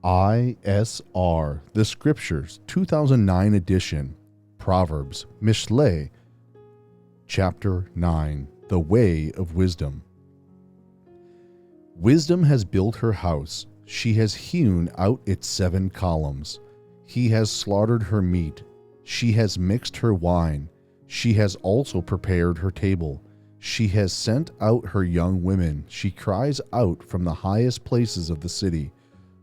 ISR, the Scriptures, 2009 edition, Proverbs, Mishle, Chapter 9, The Way of Wisdom. Wisdom has built her house. She has hewn out its 7 columns. He has slaughtered her meat. She has mixed her wine. She has also prepared her table. She has sent out her young women. She cries out from the highest places of the city.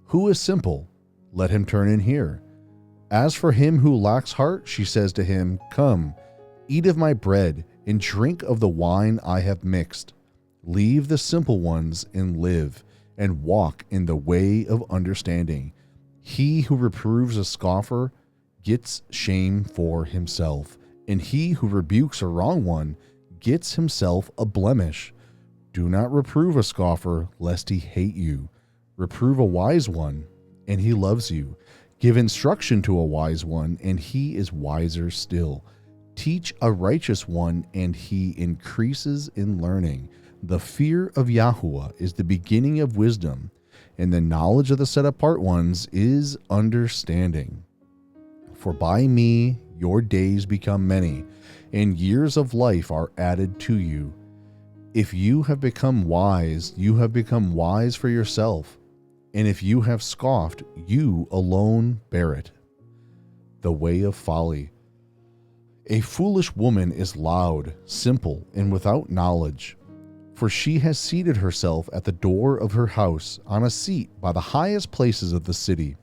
Who is simple? Let him turn in here. As for him who lacks heart, she says to him, Come, eat of my bread, and drink of the wine I have mixed. Leave the simple ones and live, and walk in the way of understanding. He who reproves a scoffer gets shame for himself, and he who rebukes a wrong one gets himself a blemish. Do not reprove a scoffer, lest he hate you. Reprove a wise one, and he loves you. Give instruction to a wise one, and he is wiser still. Teach a righteous one, and he increases in learning. The fear of Yahuwah is the beginning of wisdom, and the knowledge of the set-apart ones is understanding. For by me your days become many, and years of life are added to you. If you have become wise, you have become wise for yourself. And if you have scoffed, you alone bear it. The way of folly. A foolish woman is loud, simple, and without knowledge. For she has seated herself at the door of her house on a seat by the highest places of the city,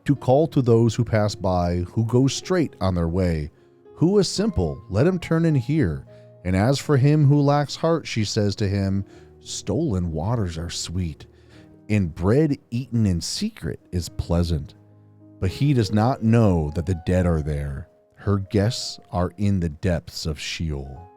to call to those who pass by, who go straight on their way. Who is simple? Let him turn in here. And as for him who lacks heart, she says to him, Stolen waters are sweet, and bread eaten in secret is pleasant. But he does not know that the dead are there. Her guests are in the depths of Sheol.